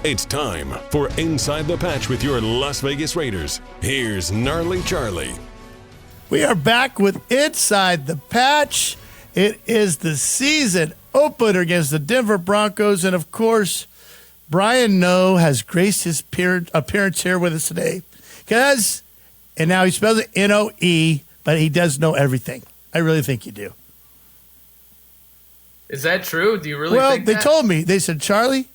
It's time for Inside the Patch with your Las Vegas Raiders. Here's Gnarley Charley. We are back with Inside the Patch. It is the season opener against the Denver Broncos. And, of course, Brian Noe has graced his appearance here with us today. And now he spells it N-O-E, but he does know everything. I really think you do. Is that true? Do you really think that? Well, they told me. They said, Charlie,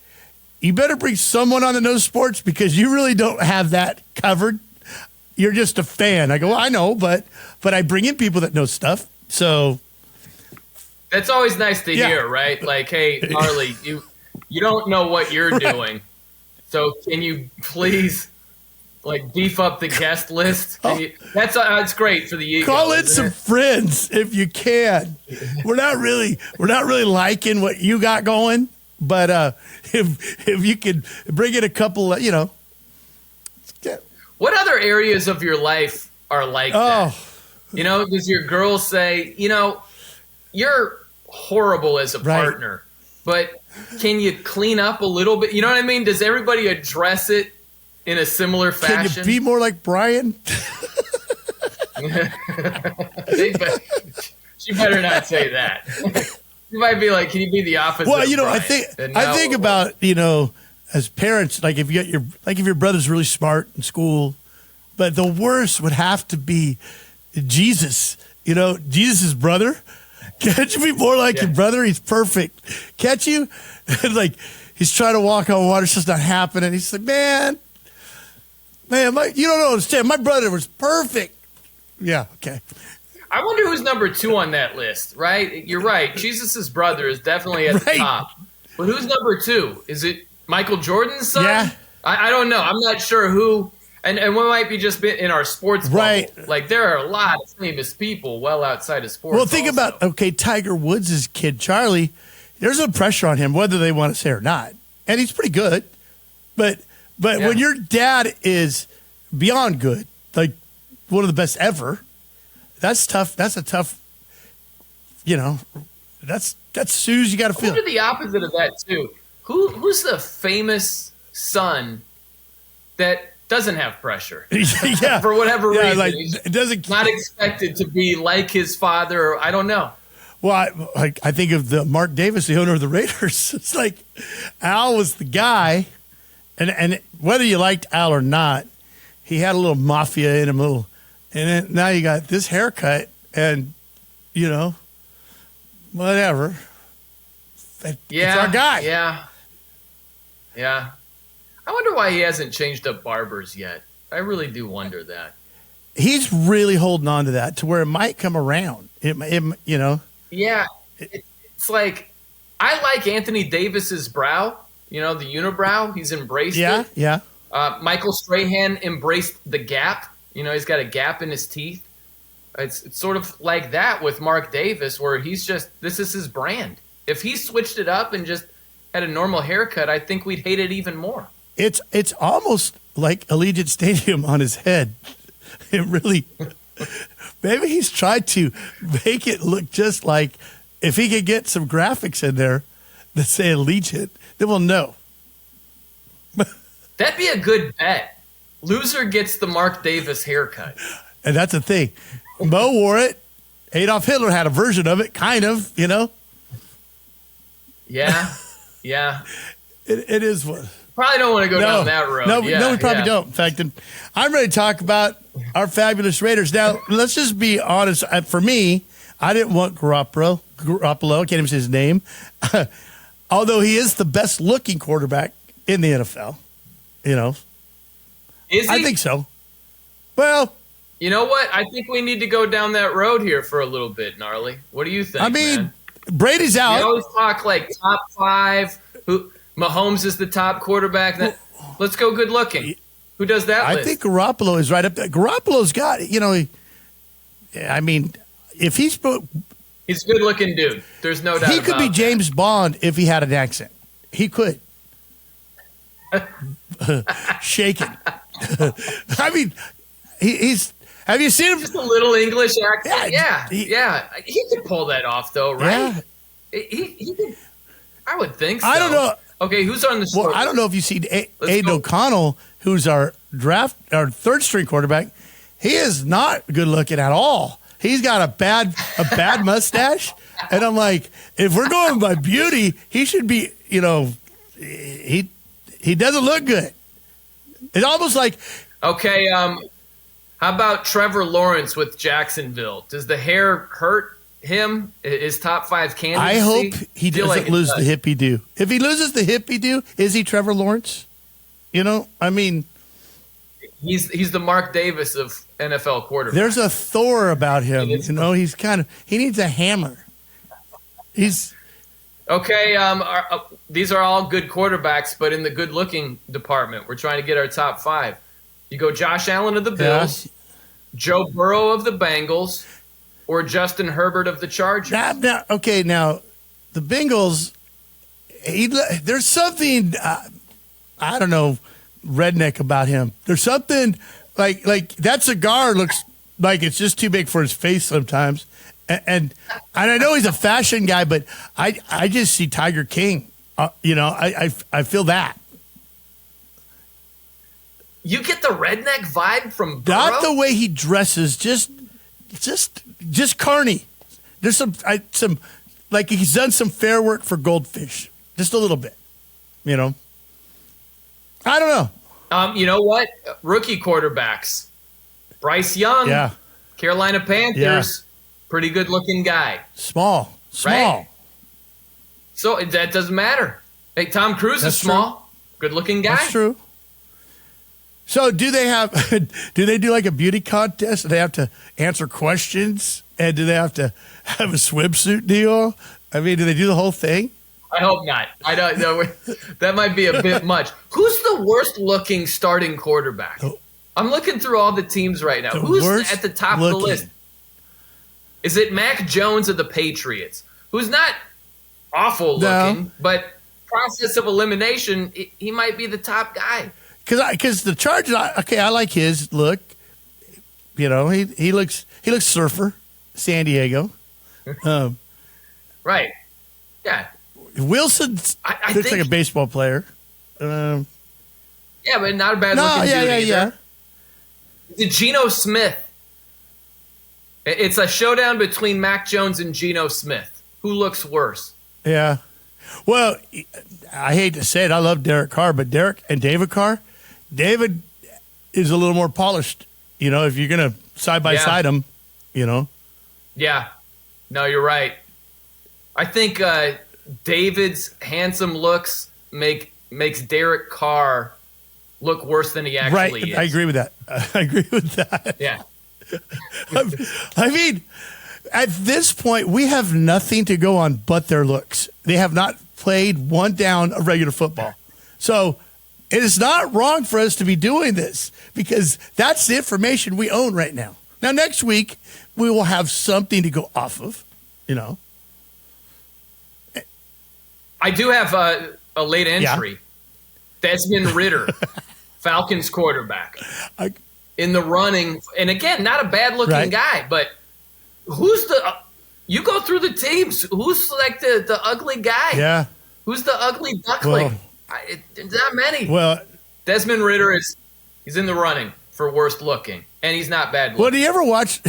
you better bring someone on that knows sports because you really don't have that covered. You're just a fan. I go, well, I know, but I bring in people that know stuff. So that's always nice to hear, right? Like, hey, Gnarley, you don't know what you're doing. So can you please beef up the guest list? That's great for the ego. Call in some friends if you can. We're not really liking what you got going, but if you could bring in a couple, What other areas of your life are like that? Does your girl say, you're horrible as a partner, but can you clean up a little bit? You know what I mean? Does everybody address it in a similar fashion? Can you be more like Brian? She better not say that. She might be like, can you be the opposite? Well, I think about, as parents, like if your brother's really smart in school, but the worst would have to be Jesus. Jesus' brother. Can't you be more like your brother? He's perfect. Can't you? He's trying to walk on water, it's just not happening. He's like, man, you don't understand. My brother was perfect. Yeah, okay. I wonder who's number 2 on that list, right? You're right. Jesus' brother is definitely at the top. But who's number 2? Is it Michael Jordan's son? Yeah. I don't know. I'm not sure who. And we might be just in our sports bubble. Right. Like, there are a lot of famous people well outside of sports. Well, think about, Tiger Woods' kid, Charlie. There's no pressure on him, whether they want to say or not. And he's pretty good. But when your dad is beyond good, like one of the best ever, that's tough. That's a tough, that's shoes you got to fill. Who the opposite of that, too? Who's the famous son that doesn't have pressure? Yeah. For whatever reason. He's not expected to be like his father. I don't know. Well, I think of the Mark Davis, the owner of the Raiders. It's like Al was the guy, and whether you liked Al or not, he had a little mafia in him, and then now you got this haircut, and whatever. It's our guy. Yeah. I wonder why he hasn't changed up barbers yet. I really do wonder that. He's really holding on to that to where it might come around. Yeah, it's like I like Anthony Davis's brow. The unibrow. He's embraced it. Yeah. Michael Strahan embraced the gap. He's got a gap in his teeth. It's sort of like that with Mark Davis, where this is his brand. If he switched it up and just had a normal haircut, I think we'd hate it even more. It's almost like Allegiant Stadium on his head. It really. Maybe he's tried to make it look just like if he could get some graphics in there that say Allegiant, then we'll know. That'd be a good bet. Loser gets the Mark Davis haircut. And that's the thing. Mo wore it. Adolf Hitler had a version of it, kind of, Yeah. It is what. Probably don't want to go down that road. No, we probably don't. In fact, I'm ready to talk about our fabulous Raiders. Now, let's just be honest. For me, I didn't want Garoppolo. I can't even say his name. Although he is the best-looking quarterback in the NFL. Is he? I think so. Well. You know what? I think we need to go down that road here for a little bit, Gnarly. What do you think, man? Brady's out. We always talk like top 5. Mahomes is the top quarterback. Let's go good looking. Who does that list? I think Garoppolo is right up there. Garoppolo's got, if he's a good looking dude. There's no doubt. He could be James Bond if he had an accent. He could. Shaking. He's. Have you seen him? Just a little English accent. Yeah. He could pull that off, though, right? Yeah. He could. I would think so. I don't know. Okay, who's on the short Well, I don't know if you see Aiden O'Connell, who's our third string quarterback. He is not good looking at all. He's got a bad mustache, and I'm like, if we're going by beauty, he should be. He doesn't look good. It's almost like okay. How about Trevor Lawrence with Jacksonville? Does the hair hurt him? Is top 5 candidacy? I hope he doesn't lose the hippie do. If he loses the hippie do, is he Trevor Lawrence? I mean, he's the Mark Davis of NFL quarterbacks. There's a Thor about him. He's he needs a hammer. He's okay. These are all good quarterbacks, but in the good-looking department, we're trying to get our top 5. You go Josh Allen of the Bills, Joe Burrow of the Bengals, or Justin Herbert of the Chargers. Now, the Bengals. There's something I don't know, redneck about him. There's something like that cigar looks like it's just too big for his face sometimes. And I know he's a fashion guy, but I just see Tiger King. I feel that. You get the redneck vibe from Burrow? Not the way he dresses, just carny. There's some like he's done some fair work for Goldfish, just a little bit. I don't know. You know what? Rookie quarterbacks. Bryce Young, Carolina Panthers, pretty good looking guy. Small. Right? So that doesn't matter. Hey, Tom Cruise is small, good looking guy. That's true. So do they do like a beauty contest? Do they have to answer questions? And do they have to have a swimsuit deal? I mean, do they do the whole thing? I hope not. I don't know. That might be a bit much. Who's the worst looking starting quarterback? I'm looking through all the teams right now. Who's at the top of the list? Is it Mac Jones of the Patriots? Who's not awful looking, but process of elimination, he might be the top guy. Because the Chargers, I like his look. He looks surfer, San Diego. Right. Yeah. Wilson looks like a baseball player. Yeah, but not a bad looking dude either. Yeah. It's Geno Smith. It's a showdown between Mac Jones and Geno Smith. Who looks worse? Yeah. Well, I hate to say it. I love Derek Carr, but David Carr, David is a little more polished. If you're going to side by side them, Yeah. No, you're right. I think David's handsome looks makes Derek Carr look worse than he actually is. I agree with that. Yeah. I mean, at this point, we have nothing to go on but their looks. They have not played one down of regular football. So it is not wrong for us to be doing this because that's the information we own right now. Now, next week, we will have something to go off of, I do have a late entry. Yeah. Desmond Ridder, Falcons quarterback. In the running, and again, not a bad-looking guy, but who's you go through the teams, who's like the ugly guy? Yeah. Who's the ugly duckling? Not many. Well, Desmond Ridder he's in the running for worst looking, and he's not bad looking. Well, do you ever watch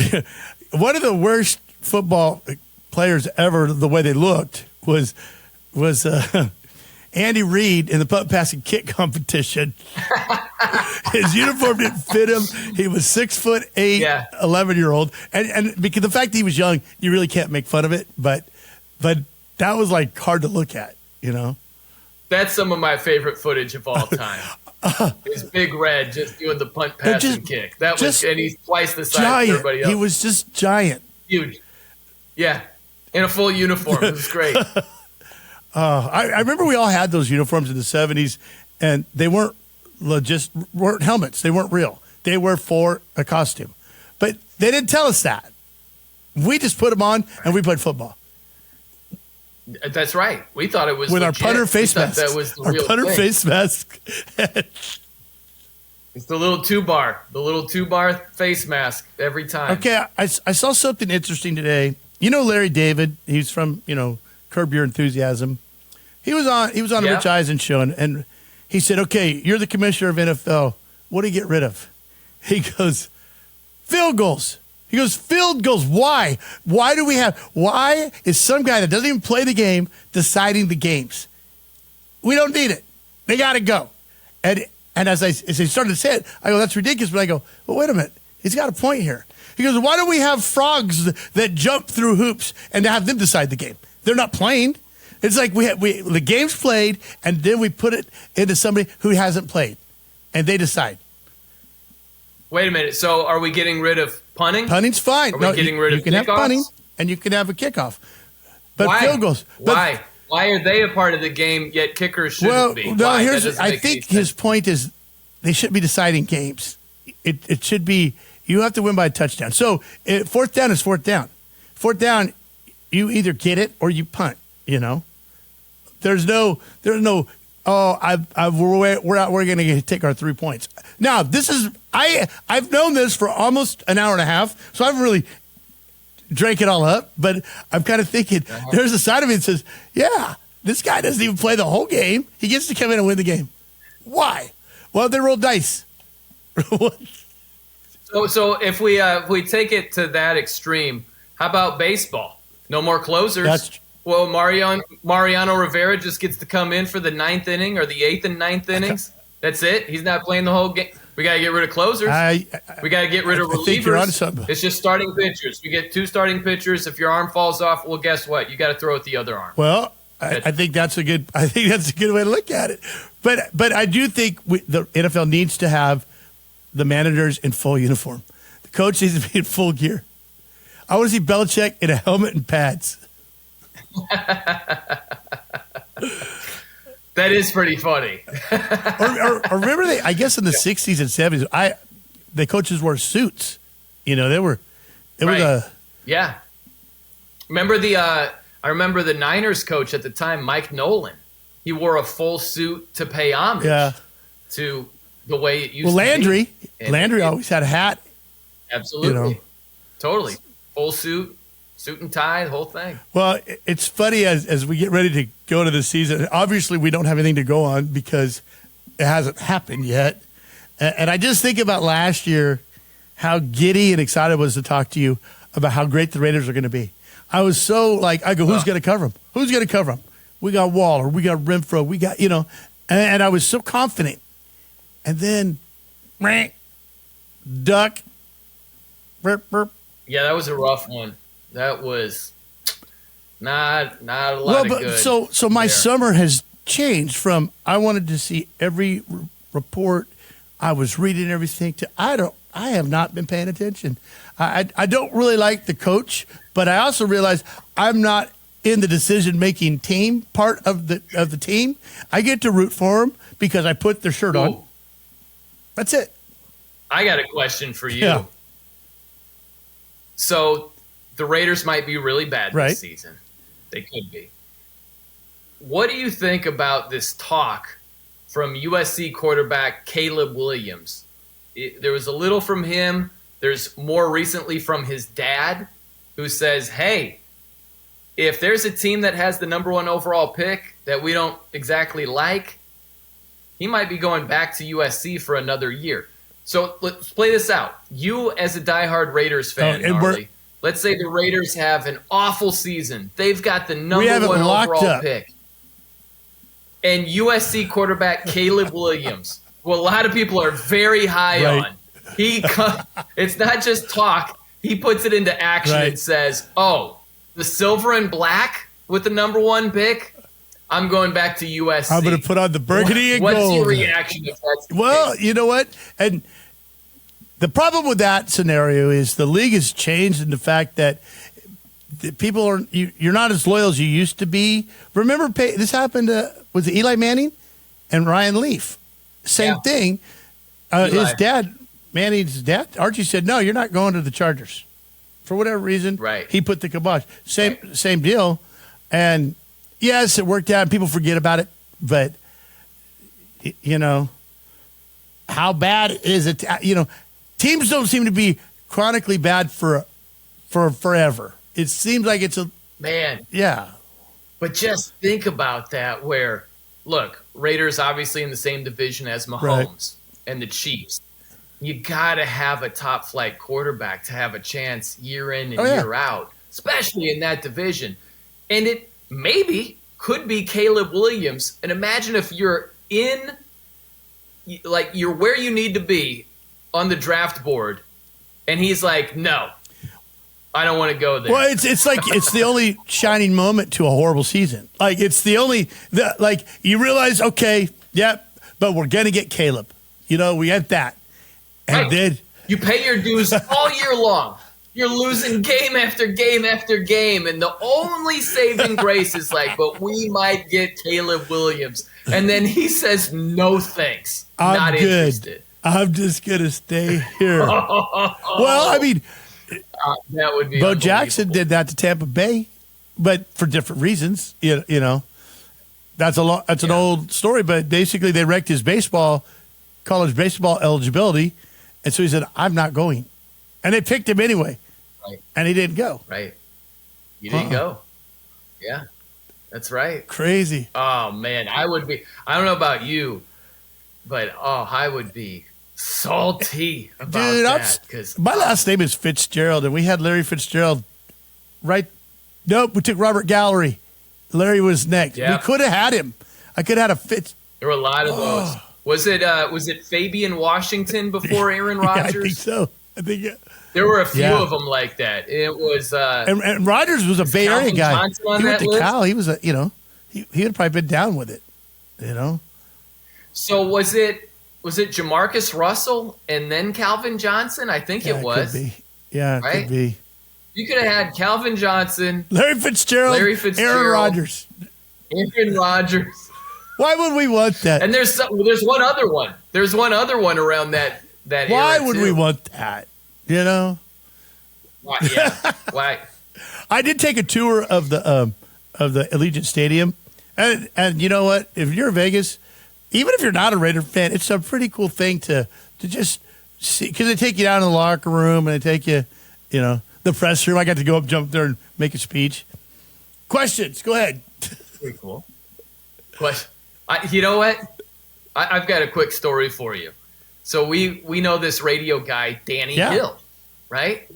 one of the worst football players ever, the way they looked, was Andy Reid in the punt, pass, and kick competition. His uniform didn't fit him. He was 6'8", 11-year-old, and because the fact that he was young, you really can't make fun of it. But that was like hard to look at, That's some of my favorite footage of all time. His big red just doing the punt, pass, and kick. That was, and he's twice the size of everybody else. He was just giant, huge. Yeah, in a full uniform. It was great. I remember we all had those uniforms in the 70s, and they weren't helmets. They weren't real. They were for a costume. But they didn't tell us that. We just put them on, and we played football. That's right. We thought it was with legit. Our punter face mask. That was the our real punter thing. Face mask. It's the little 2-bar face mask every time. Okay, I saw something interesting today. Larry David, he's from, Curb Your Enthusiasm. He was on Rich Eisen show, and he said, "Okay, you're the commissioner of NFL. What do you get rid of?" He goes, "Field goals." He goes, "Field goals. Why? Why is some guy that doesn't even play the game deciding the games? We don't need it. They got to go." And as I started to say it, I go, "That's ridiculous." But I go, "Well, wait a minute. He's got a point here." He goes, "Why don't we have frogs that jump through hoops and have them decide the game? They're not playing. It's like the game's played, and then we put it into somebody who hasn't played, and they decide." Wait a minute. So are we getting rid of punting? Punting's fine. Are we getting rid of kickoffs? You can have punting, and you can have a kickoff. But why? Field goals. Why? Why are they a part of the game, yet kickers shouldn't be? No, I think his point is they shouldn't be deciding games. It should be you have to win by a touchdown. So fourth down is fourth down. Fourth down, you either get it or you punt. You know, there's no. We're going to take our 3 points. Now I've known this for almost an hour and a half, so I haven't really drank it all up. But I'm kind of thinking there's a side of me that says, "Yeah, this guy doesn't even play the whole game. He gets to come in and win the game. Why? Well, they roll dice." So if we take it to that extreme, how about baseball? No more closers. Well, Mariano Rivera just gets to come in for the 9th inning or the 8th and 9th innings. That's it. He's not playing the whole game. We got to get rid of closers. We got to get rid of relievers. I think you're onto something. It's just starting pitchers. We get 2 starting pitchers. If your arm falls off, well, guess what? You got to throw it the other arm. Well, I think that's a good way to look at it. But I do think the NFL needs to have the managers in full uniform. The coach needs to be in full gear. I want to see Belichick in a helmet and pads. That is pretty funny. or remember I guess in the 60s and 70s, the coaches wore suits. You know, was yeah. I remember the Niners coach at the time, Mike Nolan. He wore a full suit to pay homage to the way it used to be. And Landry always had a hat. Absolutely. You know. Totally. Full suit and tie, the whole thing. Well, it's funny as we get ready to go to the season. Obviously, we don't have anything to go on because it hasn't happened yet. And I just think about last year, how giddy and excited I was to talk to you about how great the Raiders are going to be. I was so who's going to cover them? Who's going to cover them? We got Waller, we got Renfro, we got, and I was so confident. And then, duck, burp, burp. Yeah, that was a rough one. That was not a lot of good. So my summer has changed from I wanted to see every report, I was reading everything, to I have not been paying attention. I don't really like the coach, but I also realize I'm not in the decision-making team part of the team. I get to root for them because I put their shirt on. That's it. I got a question for you. Yeah. So the Raiders might be really bad this season. They could be. What do you think about this talk from USC quarterback Caleb Williams? There was a little from him. There's more recently from his dad, who says, hey, if there's a team that has the number 1 overall pick that we don't exactly like, he might be going back to USC for another year. So let's play this out. You, as a diehard Raiders fan, Gnarly, let's say the Raiders have an awful season. They've got the number 1 overall pick. And USC quarterback Caleb Williams, who a lot of people are very high on, it's not just talk. He puts it into action and says, oh, the silver and black with the number 1 pick, I'm going back to USC. I'm going to put on the burgundy and gold. What's your reaction if that's the case? You know what? And the problem with that scenario is the league has changed in the fact that people are you're not as loyal as you used to be. Remember, this happened to was it Eli Manning and Ryan Leaf? Same thing. His dad, Manning's dad, Archie said, "No, you're not going to the Chargers." For whatever reason, he put the kibosh. Same deal. And yes, it worked out. And people forget about it, but how bad is it? Teams don't seem to be chronically bad for forever. It seems like it's a man. Yeah. But just think about that where, look, Raiders obviously in the same division as Mahomes and the Chiefs. You got to have a top-flight quarterback to have a chance year in and year out, especially in that division. And it maybe could be Caleb Williams. And imagine if you're you're where you need to be on the draft board, and he's like, no, I don't want to go there. Well, it's like it's the only shining moment to a horrible season. Like it's the only you realize, okay, but we're gonna get Caleb. We had that, and then you pay your dues all year long. You're losing game after game after game, and the only saving grace is but we might get Caleb Williams, and then he says, no thanks, not good. Interested. I'm just gonna stay here. Well, I mean. That would be Bo Jackson did that to Tampa Bay, but for different reasons. That's an old story. But basically, they wrecked his college baseball eligibility, and so he said, "I'm not going," and they picked him anyway, and he didn't go. Right, he didn't go. Yeah, that's right. Crazy. Oh man, I would be. I don't know about you, but I would be salty about that, because my last name is Fitzgerald, and we had Larry Fitzgerald. Right? Nope, we took Robert Gallery. Larry was next. We could have had him. I could have had a Fitz. There were a lot of those. Was it Fabian Washington before Aaron Rodgers? I think so. There were a few of them like that. It was and Rodgers was a Bay Area guy. He went to Cal. He was he would have probably been down with it. So was it Jamarcus Russell and then Calvin Johnson? I think it was. Could be. Yeah, it could be. You could have had Calvin Johnson, Larry Fitzgerald, Aaron Rodgers. Why would we want that? And there's one other one. There's one other one around that Why era would we want that? Why? Yeah. Why? I did take a tour of the Allegiant Stadium, and you know what? If you're in Vegas, even if you're not a Raider fan, it's a pretty cool thing to just see, because they take you down in the locker room and they take you, the press room. I got to go up, jump there, and make a speech. Questions? Go ahead. Pretty cool. You know what? I've got a quick story for you. So we know this radio guy, Danny Hill, right?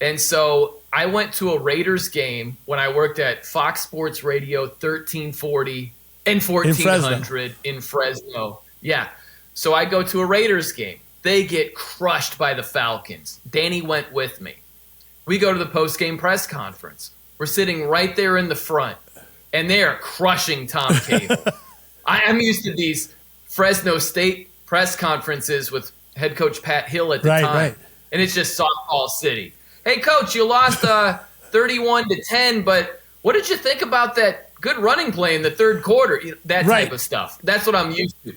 And so I went to a Raiders game when I worked at Fox Sports Radio 1340 and 1400 in Fresno. Yeah. So I go to a Raiders game. They get crushed by the Falcons. Danny went with me. We go to the post-game press conference. We're sitting right there in the front, and they are crushing Tom Cable. I'm used to these Fresno State press conferences with head coach Pat Hill at the time, and it's just softball city. Hey, coach, you lost 31-10, but what did you think about that good running play in the third quarter? That type of stuff. That's what I'm used to.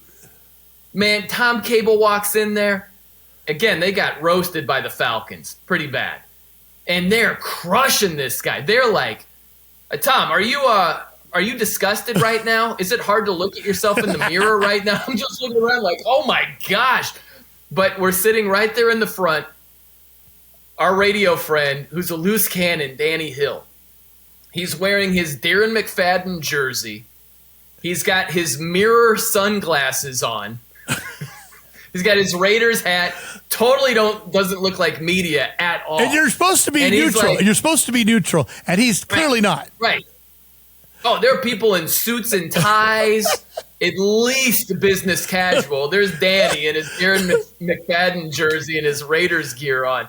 Man, Tom Cable walks in there. Again, they got roasted by the Falcons pretty bad. And they're crushing this guy. They're like, Tom, are you disgusted right now? Is it hard to look at yourself in the mirror right now? I'm just looking around like, oh my gosh. But we're sitting right there in the front. Our radio friend, who's a loose cannon, Danny Hill. He's wearing his Darren McFadden jersey. He's got his mirror sunglasses on. He's got his Raiders hat. Totally doesn't look like media at all. And you're supposed to be neutral. You're supposed to be neutral, and he's clearly not. Right. Oh, there are people in suits and ties, at least business casual. There's Danny in his Darren McFadden jersey and his Raiders gear on.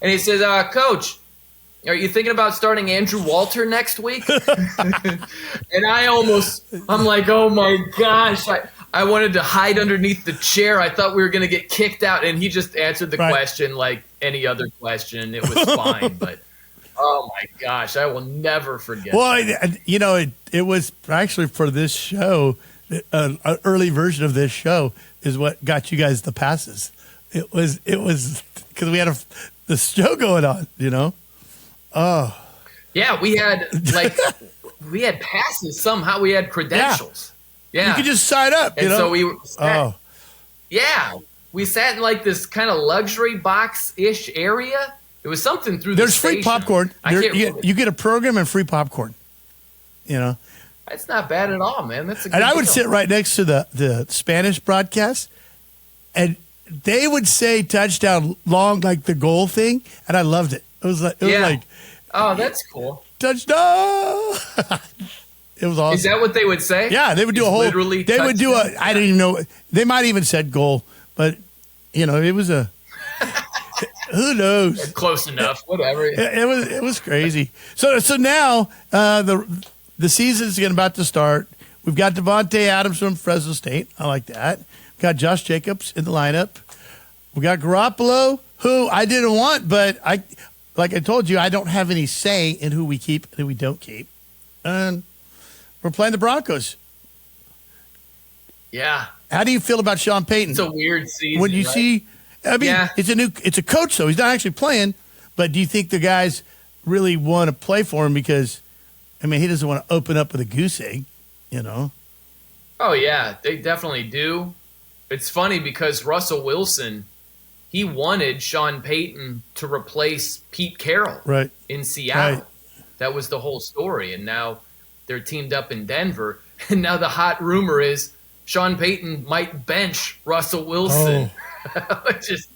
And he says, Coach, are you thinking about starting Andrew Walter next week? And I'm like, oh my gosh. I wanted to hide underneath the chair. I thought we were going to get kicked out. And he just answered the question like any other question. It was fine. But, oh my gosh, I will never forget. Well, it was actually for this show, an early version of this show is what got you guys the passes. It was because we had the show going on, Oh. Yeah, we had passes somehow. We had credentials. Yeah. You could just sign up, so we sat, we sat in like this kind of luxury box-ish area. It was something through There's free popcorn. You get a program and free popcorn. You know, That's not bad at all, man. That's a good and I would deal. sit right next to the Spanish broadcast, and they would say touchdown long like the goal thing, and I loved it. It was like oh, that's cool. touchdown. It was awesome. Is that what they would say? Yeah, they would do a whole. Literally They would do a. I didn't even know. They might even said goal, but it was a. Who knows? Close enough. Whatever. It was crazy. So now the season's about to start. We've got Devontae Adams from Fresno State. I like that. We've got Josh Jacobs in the lineup. We got Garoppolo, who I didn't want, but like I told you, I don't have any say in who we keep and who we don't keep. And we're playing the Broncos. Yeah. How do you feel about Sean Payton? It's a weird season. When you right? see, I mean, Yeah. it's a coach, though. He's not actually playing, but do you think the guys really want to play for him because, I mean, he doesn't want to open up with a goose egg, you know? Oh, yeah, they definitely do. It's funny because Russell Wilson, he wanted Sean Payton to replace Pete Carroll Right. in Seattle. Right. That was the whole story. And now they're teamed up in Denver. And now the hot rumor is Sean Payton might bench Russell Wilson. Which is,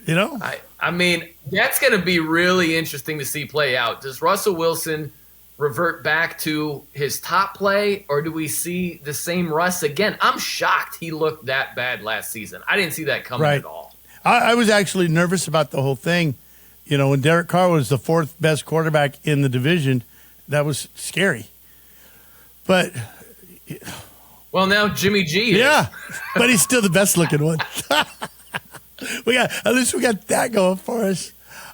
You know? I mean, that's going to be really interesting to see play out. Does Russell Wilson revert back to his top play, or do we see the same Russ again? I'm shocked he looked that bad last season. I didn't see that coming Right. at all. I was actually nervous about the whole thing. You know, when Derek Carr was the fourth best quarterback in the division, that was scary. But Well, now Jimmy G is. yeah, but he's still the best looking one. At least we got that going for us.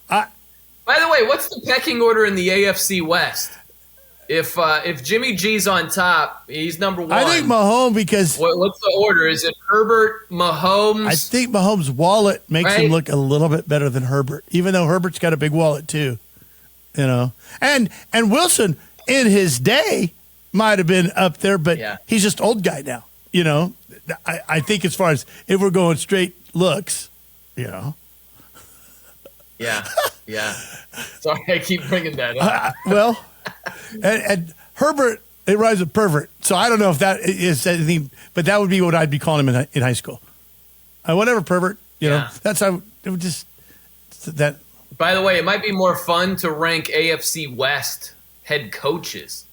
By the way, what's the pecking order in the AFC West? If Jimmy G's on top, he's number one. I think Mahomes because What's the order? Is it Herbert, Mahomes? I think Mahomes' wallet makes him Right? look a little bit better than Herbert, even though Herbert's got a big wallet too. You know, and Wilson in his day might have been up there, but Yeah. he's just old guy now. You know, I think as far as if we're going straight looks, you know. Yeah. Sorry, I keep bringing that up. Well, and Herbert, it rhymes with pervert. So I don't know if that is anything, but that would be what I'd be calling him in high school. Whatever, pervert. You know, Yeah. that's how it would just that. By the way, it might be more fun to rank AFC West head coaches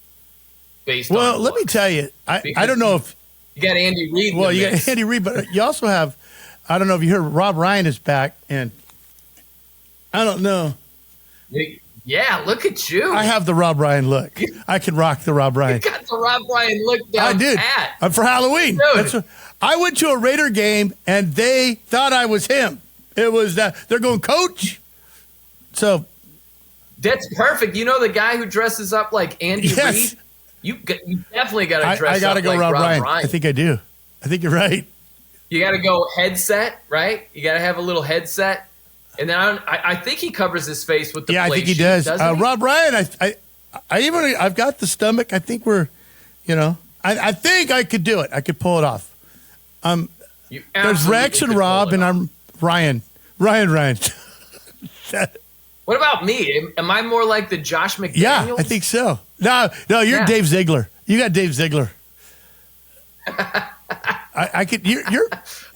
based on. Well, let me looks. tell you, I don't know if. You got Andy Reid. Well, you got Andy Reid, but you also have. I don't know if you heard Rob Ryan is back, and I don't know. Yeah, look at you. I have the Rob Ryan look. I can rock the Rob You Ryan. got the Rob Ryan look down I did. pat. For Halloween. Dude. I went to a Raider game and they thought I was him. It was that they're going coach. So That's perfect. You know the guy who dresses up like Andy Yes. Reid? You definitely got to dress I got to up go like Rob Ryan. Ryan. I think I do. I think you're right. You got to go headset, right? You got to have a little headset. And then I think he covers his face with the Yeah, I play think he sheet, does. doesn't he? Rob Ryan, I've got the stomach. I think I think I could do it. I could pull it off. You There's absolutely Rex and could pull Rob, it and off. I'm Ryan. Ryan. What about me? Am I more like the Josh McDaniels? Yeah, I think so. No, you're Yeah. Dave Ziegler. You got Dave Ziegler. I could. You're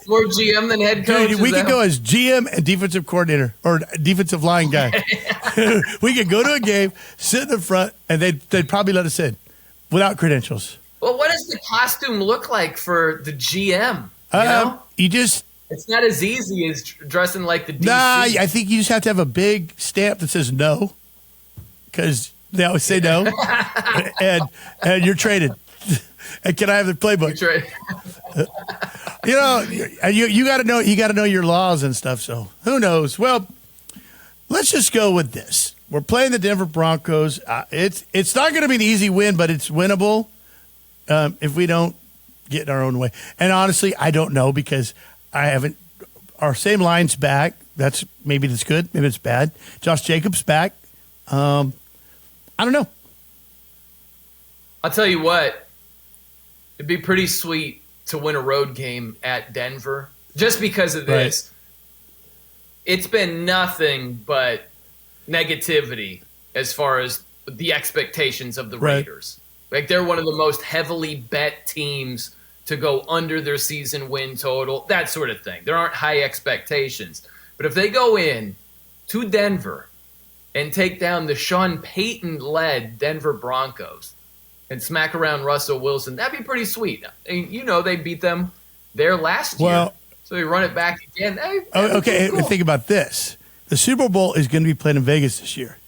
more GM than head coach. dude, we is could that- go as GM and defensive coordinator or defensive line guy. We could go to a game, sit in the front, and they'd probably let us in without credentials. Well, what does the costume look like for the GM? You know? You just It's not as easy as dressing like the DC. I think you just have to have a big stamp that says no, because they always say no, and you're traded. And can I have the playbook? That's right. You know, you got to know. You got to know your laws and stuff. So who knows? Well, let's just go with this. We're playing the Denver Broncos. It's not going to be an easy win, but it's winnable if we don't get in our own way. And honestly, I don't know because I haven't. Our same line's back. That's good. Maybe it's bad. Josh Jacobs back. I don't know. I'll tell you what. It'd be pretty sweet to win a road game at Denver just because of this. Right. It's been nothing but negativity as far as the expectations of the Raiders. Like, they're one of the most heavily bet teams to go under their season win total, that sort of thing. There aren't high expectations. But if they go in to Denver and take down the Sean Payton-led Denver Broncos and smack around Russell Wilson, that'd be pretty sweet. And, they beat them there last year. So they run it back again. Okay, cool. Think about this. The Super Bowl is going to be played in Vegas this year.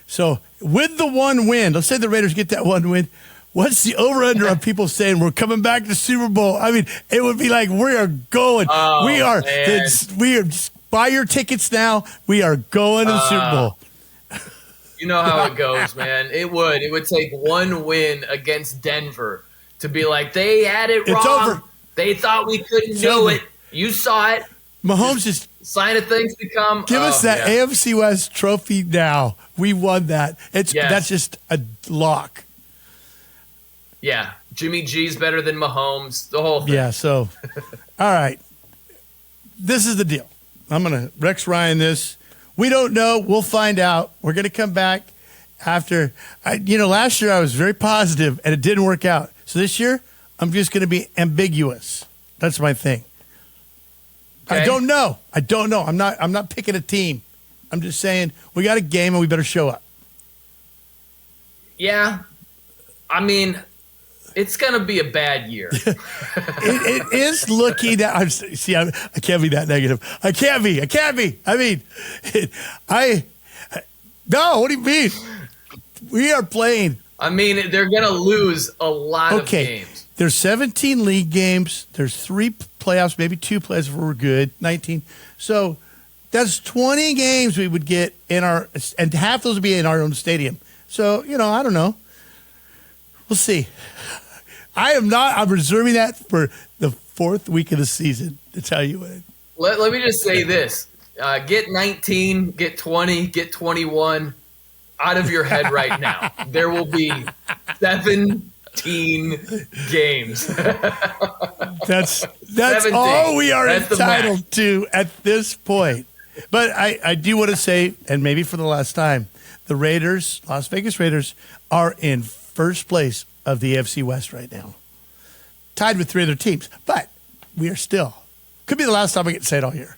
So with the one win, let's say the Raiders get that one win, what's the over-under of people saying we're coming back to Super Bowl? I mean, it would be like, we are going. We are just buy your tickets now. We are going to the Super Bowl. You know how it goes, man. It would take one win against Denver to be like, they had it wrong. It's over. They thought we couldn't do it. You saw it. Mahomes is sign of things to come. Give us that AFC West trophy now. We won that. That's just a lock. Yeah. Jimmy G's better than Mahomes. The whole thing. Yeah, so all right. This is the deal. I'm going to Rex Ryan this. We don't know. We'll find out. We're going to come back after. Last year I was very positive and it didn't work out. So this year I'm just going to be ambiguous. That's my thing. Okay. I don't know. I'm not picking a team. I'm just saying we got a game and we better show up. Yeah. I mean, it's going to be a bad year. it is looking at. I can't be that negative. I can't be. I mean, no, what do you mean? We are playing. I mean, they're going to lose a lot of games. There's 17 league games. There's 3 playoffs, maybe 2 playoffs if we're good, 19. So that's 20 games we would get in and half those would be in our own stadium. So, I don't know. We'll see. I'm reserving that for the 4th week of the season to tell you what. Let me just say this. Get 19, get 20, get 21 out of your head right now. There will be 17 games. That's all we are entitled to at this point. But I do want to say, and maybe for the last time, the Raiders, Las Vegas Raiders, are in first place of the AFC West right now. Tied with 3 other teams. But we are still. Could be the last time I get to say it all year.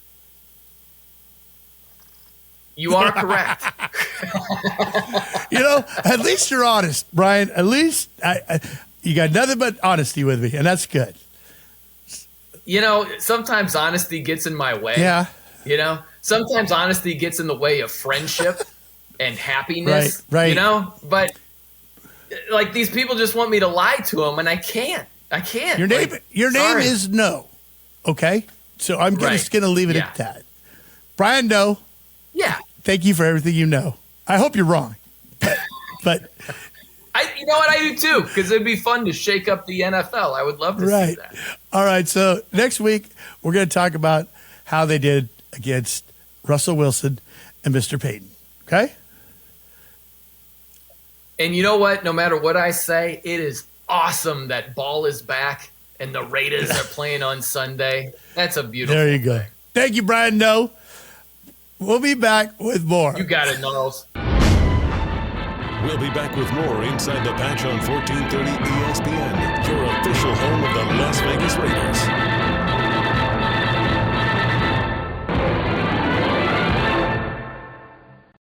You are correct. At least you're honest, Brian. At least you got nothing but honesty with me, and that's good. Sometimes honesty gets in my way. Yeah. Sometimes honesty gets in the way of friendship and happiness. Right. But like, these people just want me to lie to them, and I can't. Your name is No. Okay? So I'm just going to leave it at that. Brian, No. Yeah. Thank you for everything you know. I hope you're wrong. But you know what? I do too, because it'd be fun to shake up the NFL. I would love to see that. All right. So next week, we're going to talk about how they did against Russell Wilson and Mr. Payton. Okay? And you know what? No matter what I say, it is awesome that ball is back and the Raiders are playing on Sunday. That's a beautiful There you go. thing. Thank you, Brian. No. We'll be back with more. You got it, Gnarls. We'll be back with more Inside the Patch on 1430 ESPN, your official home of the Las Vegas Raiders.